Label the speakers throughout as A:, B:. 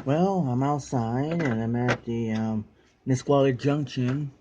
A: Well, I'm outside and I'm at the Nisqually Junction,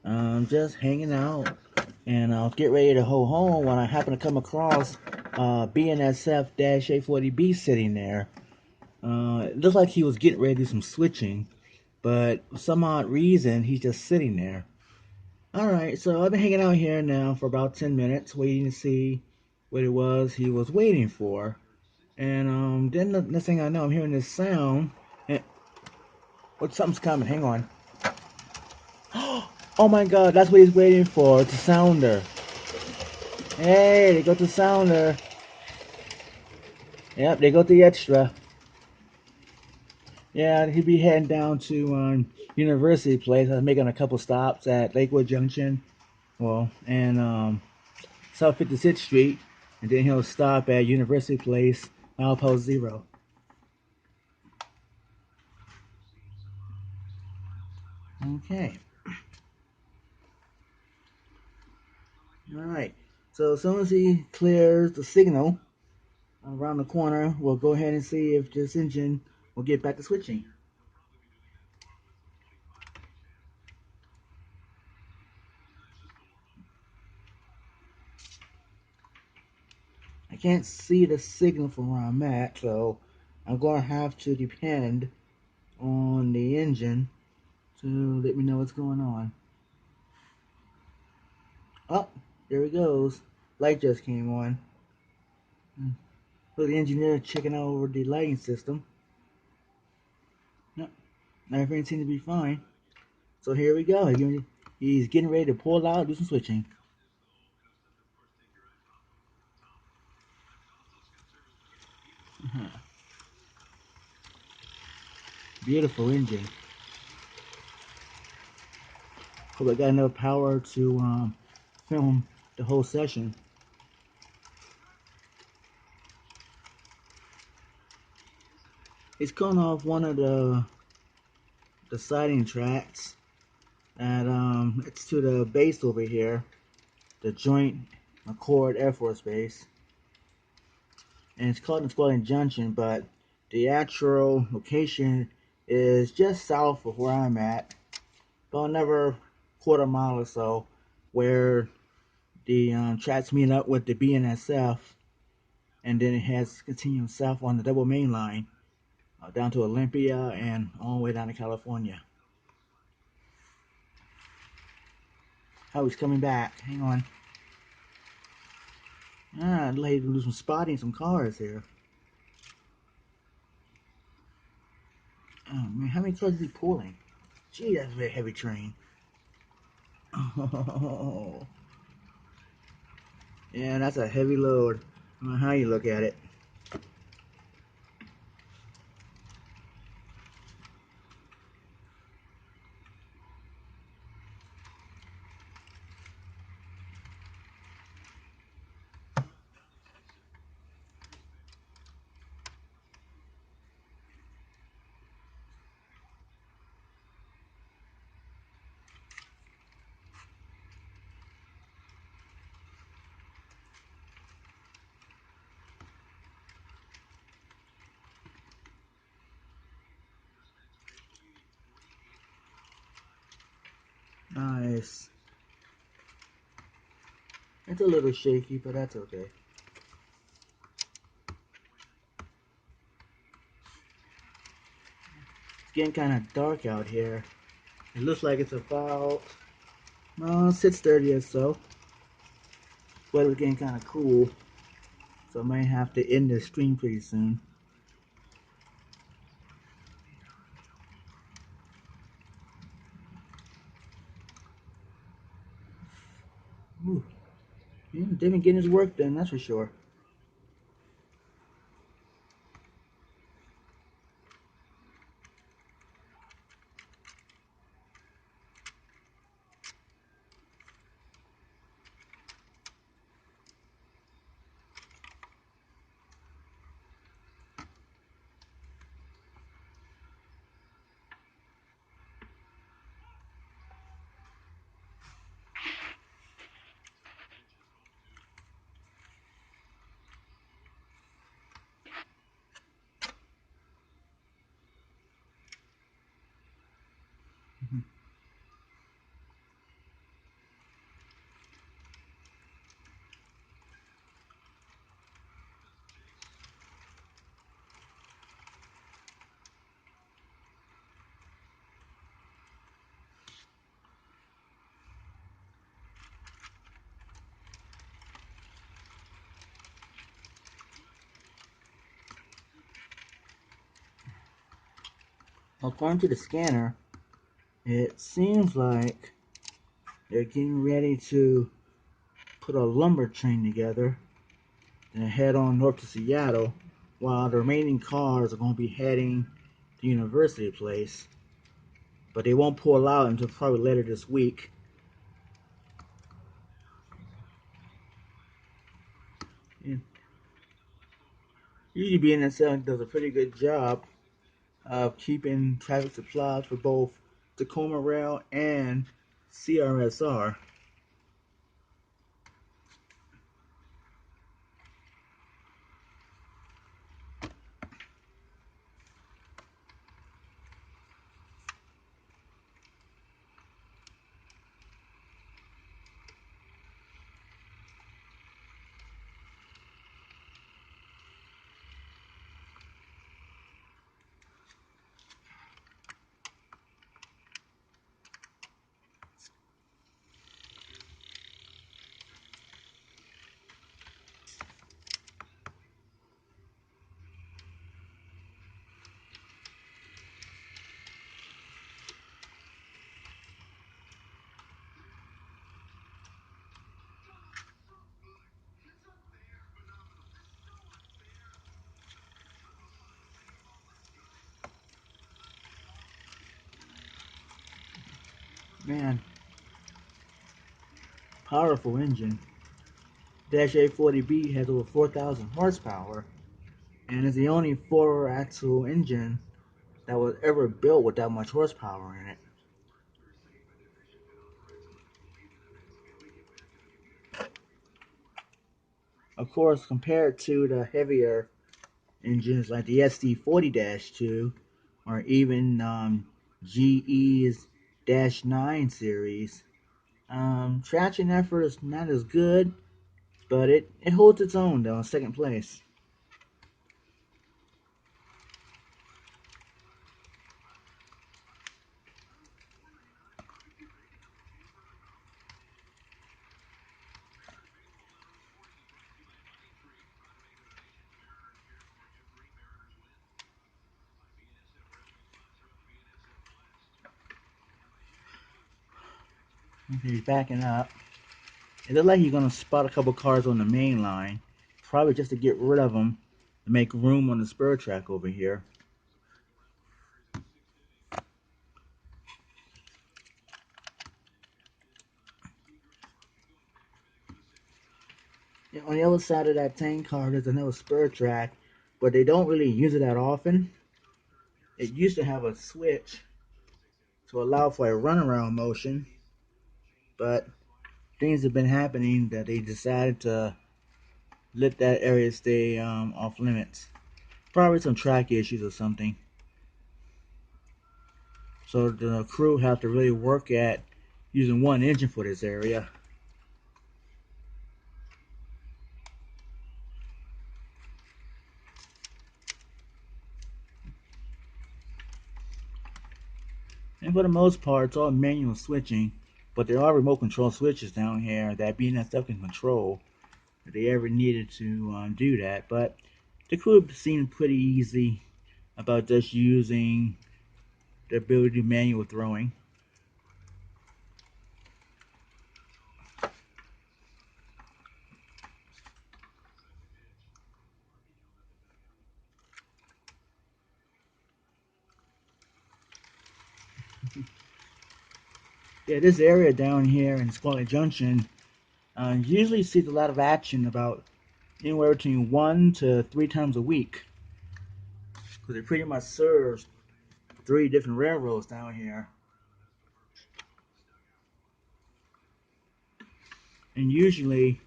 A: just hanging out, and I'll get ready to go home when I happen to come across BNSF Dash A40B sitting there. It looked like he was getting ready to do some switching, but for some odd reason he's just sitting there. Alright, so I've been hanging out here now for about 10 minutes, waiting to see what it was he was waiting for. And then the next thing I know, I'm hearing this sound. And something's coming. Hang on. Oh my God, that's what he's waiting for. It's a sounder. Hey, they go to sounder. Yep, they go to the extra. Yeah, he'd be heading down to University Place. I was making a couple stops at Lakewood Junction, well, and South 56th Street, and then he'll stop at University Place, milepost 0. Okay. All right. So as soon as he clears the signal around the corner, we'll go ahead and see if this engine will get back to switching. I can't see the signal from where I'm at, so I'm going to have to depend on the engine to let me know what's going on. Oh, there it goes. Light just came on. So the engineer checking out over the lighting system. Nope, everything seems to be fine. So here we go. He's getting ready to pull out, do some switching. Beautiful engine. Hope I got enough power to film the whole session. It's coming off one of the siding tracks, and it's to the base over here, the Joint McCord Air Force Base, and it's called Nisqually Junction, but the actual location is just south of where I'm at, about another quarter mile or so, where the tracks meet up with the BNSF, and then it has continued south on the double main line down to Olympia and all the way down to California. Oh, he's coming back. Hang on. I'd like to do some spotting some cars here. Oh man, how many cars is he pulling? Gee, that's a very heavy train. Oh, yeah, that's a heavy load. I don't know how you look at it. Nice. It's a little shaky, but that's okay. It's getting kind of dark out here. It looks like it's about 6:30 or so. Weather's getting kind of cool, so I might have to end this stream pretty soon. Ooh. Yeah, David getting his work done, that's for sure. According to the scanner, it seems like they're getting ready to put a lumber train together and head on north to Seattle, while the remaining cars are going to be heading to University Place. But they won't pull out until probably later this week. And usually BNSF does a pretty good job of keeping traffic supplies for both Tacoma Rail and CRSR. Man, powerful engine. Dash A40B has over 4,000 horsepower and is the only four-axle engine that was ever built with that much horsepower in it. Of course, compared to the heavier engines like the SD40-2 or even GE's Dash 9 series, traction effort is not as good, but it holds its own though, in second place. Okay, backing up. It looks like you're gonna spot a couple cars on the main line, probably just to get rid of them to make room on the spur track over here. Yeah, on the other side of that tank car, there's another spur track, but they don't really use it that often. It used to have a switch to allow for a runaround motion, but things have been happening that they decided to let that area stay off limits. Probably some track issues or something. So the crew have to really work at using one engine for this area. And for the most part, it's all manual switching, but there are remote control switches down here that BNSF can control if they ever needed to do that. But the crew seemed pretty easy about just using the ability to manual throwing. Yeah, this area down here in Nisqually Junction usually sees a lot of action about anywhere between 1 to 3 times a week because it pretty much serves 3 different railroads down here. And usually,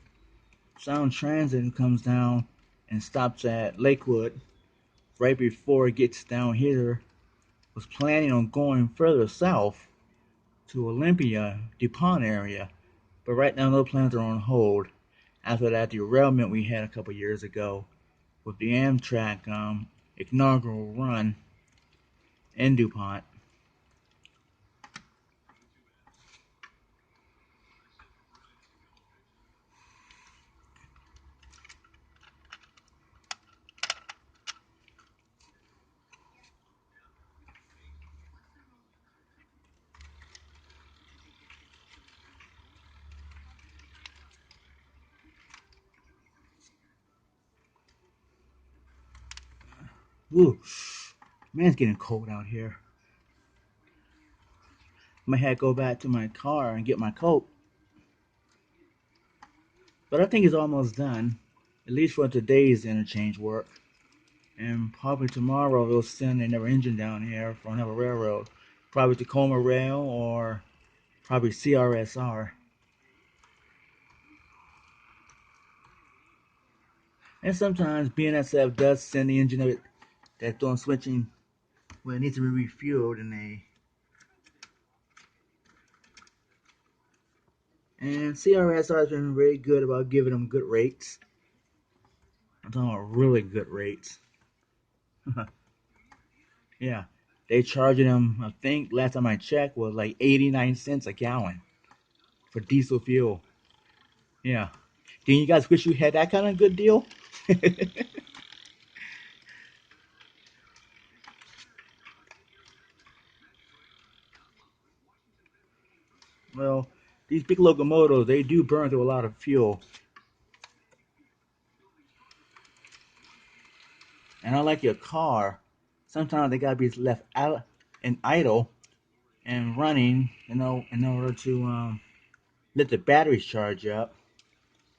A: Sound Transit comes down and stops at Lakewood right before it gets down here. Was planning on going further south to Olympia, DuPont area, but right now those plans are on hold after that derailment we had a couple years ago with the Amtrak inaugural run in DuPont. Woo, man, it's getting cold out here. I might have to go back to my car and get my coat. But I think it's almost done, at least for today's interchange work. And probably tomorrow they'll send another engine down here for another railroad. Probably Tacoma Rail or probably CRSR. And sometimes BNSF does send the engine that's doing switching when it needs to be refueled, and CRSR has been very good about giving them good rates. I'm talking about really good rates. Yeah, they charging them. I think last time I checked was like 89 cents a gallon for diesel fuel. Yeah, didn't you guys wish you had that kind of good deal? Well, these big locomotives, they do burn through a lot of fuel. And unlike your car, sometimes they gotta be left out and idle and running, in order to let the batteries charge up,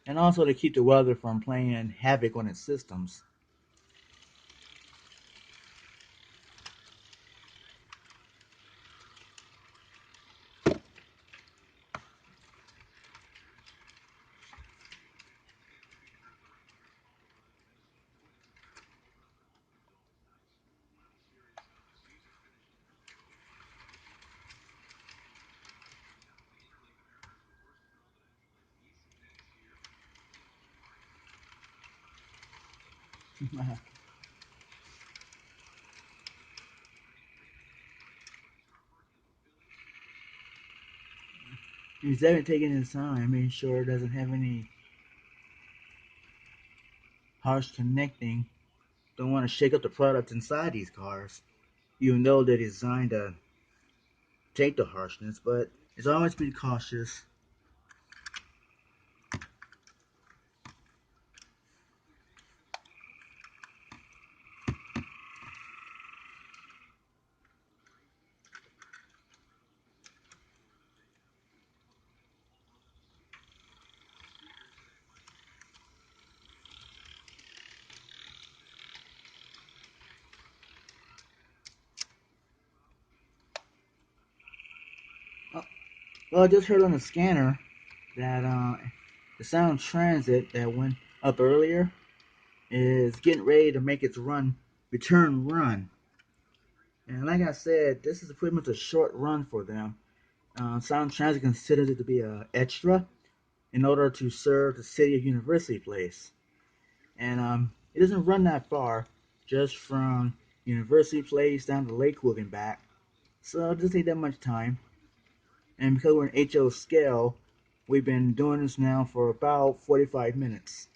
A: and also to keep the weather from playing havoc on its systems. He's definitely taking his time, making sure it doesn't have any harsh connecting. Don't want to shake up the product inside these cars, even though they're designed to take the harshness. But it's always be cautious. Oh, well, I just heard on the scanner that the Sound Transit that went up earlier is getting ready to make its return run. And like I said, this is pretty much a short run for them. Sound Transit considers it to be an extra in order to serve the city of University Place. And it doesn't run that far, just from University Place down to Lakewood and back. So it doesn't take that much time. And because we're in HO scale, we've been doing this now for about 45 minutes.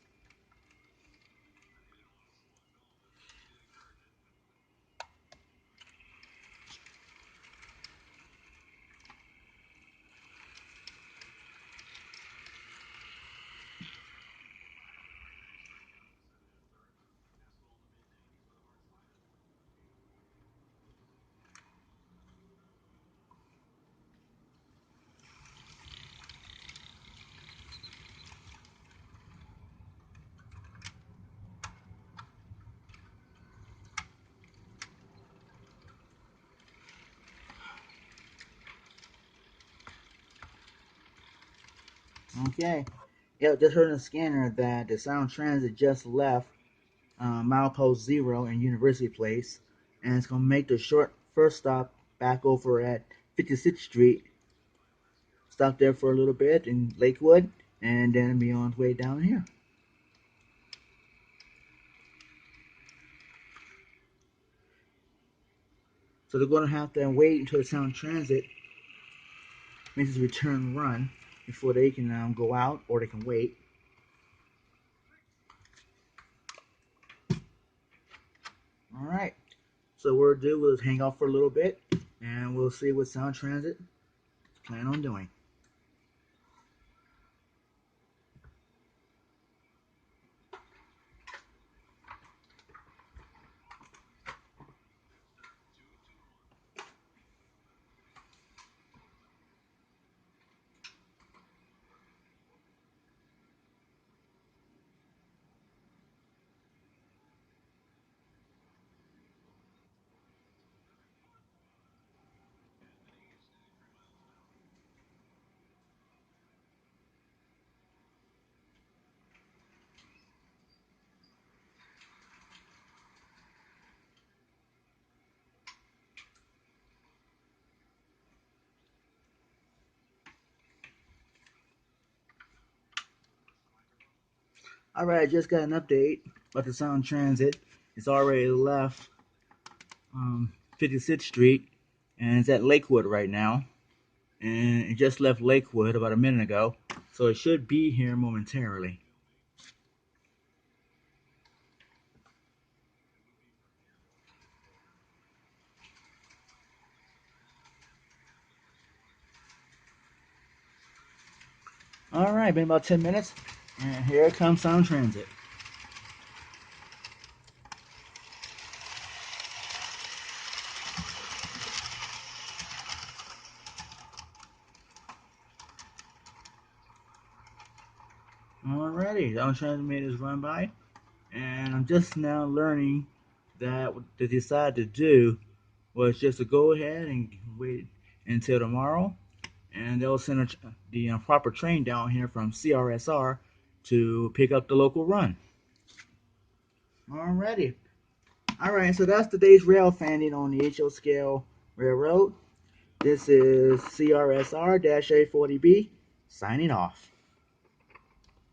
A: Okay. Yeah, just heard in the scanner that the Sound Transit just left milepost 0 in University Place, and it's going to make the short first stop back over at 56th Street, stop there for a little bit in Lakewood, and then be on its way down here. So they're going to have to wait until the Sound Transit makes its return run before they can go out, or they can wait. All right. So what we'll do is hang out for a little bit, and we'll see what Sound Transit plan on doing. Alright, I just got an update about the Sound Transit. It's already left 56th Street and it's at Lakewood right now. And it just left Lakewood about a minute ago, so it should be here momentarily. Alright, been about 10 minutes, and here comes Sound Transit. Alrighty, Sound Transit is run by, and I'm just now learning that what they decided to do was just to go ahead and wait until tomorrow, and they'll send the proper train down here from CRSR to pick up the local run. Alrighty. Alright, so that's today's rail fanning on the HO Scale Railroad. This is CRSR-A40B signing off.